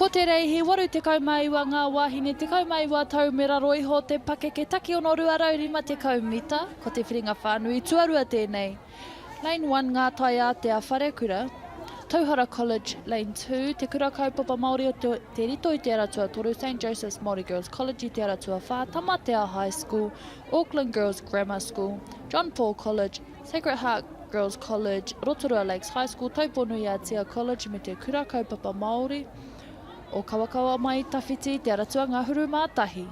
Ko te reihi, waru te kaumaiwa ngā wāhine, te kaumaiwa tau me raro iho te pake ke taki ono ruarau rima te kaumita, ko te whiringa whānui, tuarua tēnei. Lane 1 ngā tai a te a Wharekura, Tauhara College, Lane 2, te kura kaupapa Māori o te rito i te aratua toru, St. Joseph's Māori Girls College i te aratua whā, Tamatea High School, Auckland Girls Grammar School, John Paul College, Sacred Heart Girls College, Rotorua Lakes High School, Tauponu Iatia College me te kura kaupapa Māori, o Kawakawa mai tawhiti te aratua ngahuru mātahi.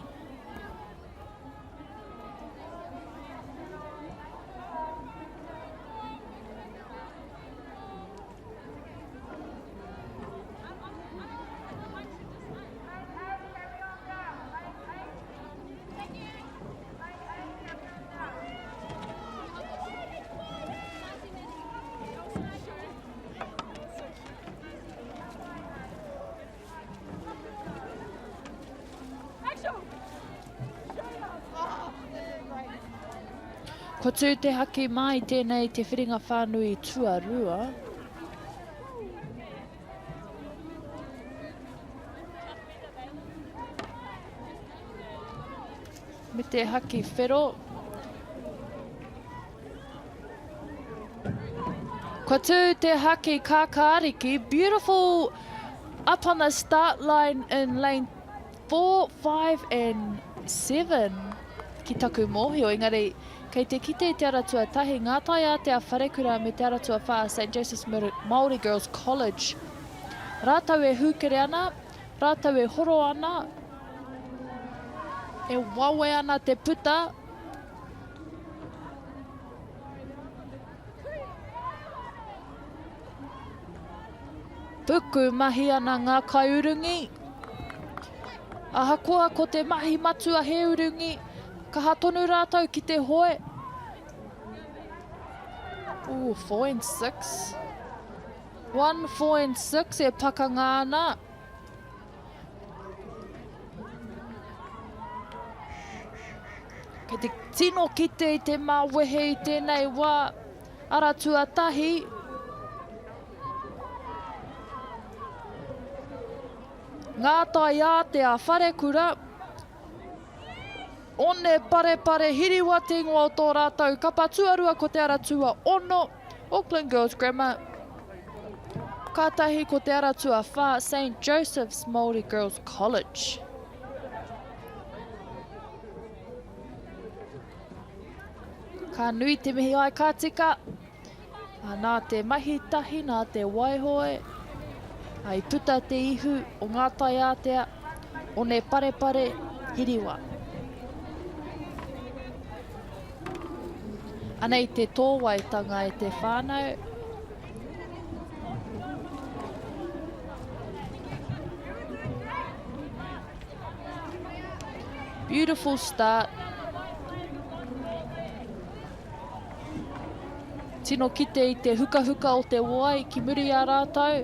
Ko tū te haki mai tēnei te whiringa whānui tuarua. Me te haki whero. Ko tū te haki kākāriki. Beautiful up on the start line in lane 4, 5 and 7. Ki taku mōhio, engari, kei te kite i te aratua tahi, ngā tai a te a Wharekura me te aratua whā St. Joseph's Māori Girls College. Rātau e hūkere ana, rātau e horo ana, e wawe ana te puta. Puku mahi ana ngā kaiurungi. Ahakoa ko te mahi matua he urungi. Ka tonu rātau ki te hoe. Ooh, 4 and 6. 1, 4 and 6 e pakanga ana. Kei te tino kite i te māwehe i tēnei wā aratua tahi. Ngā tai a te a Wharekura. One pare hiriwa te ingoa o tō rātau. Kapa tuarua ko te aratua ono. Auckland Girls Grammar. Kātahi ko te aratua whā St. Joseph's Māori Girls College. Ka nui te mihi ai ka tika. Nā te mahi tahi, nā te waihoe. Ai puta te ihu o ngā tai ātea. One pare hiriwa. Anei te tōwaitanga e te whānau. Beautiful start. Tino kite i te huka o te wai ki muri a rātau.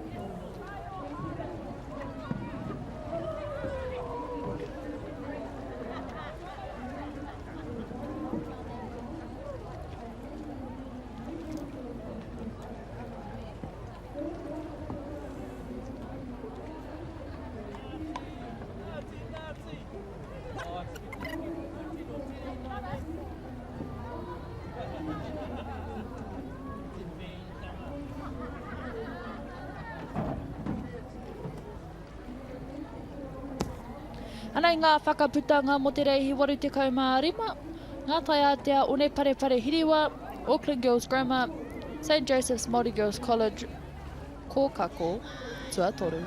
Anei ngā whakaputanga mo te reihi waru te kaumārima. Ngā tai ātea one pare hiriwa, Auckland Girls Grammar, St. Joseph's Māori Girls College, kōkako, tuatoru.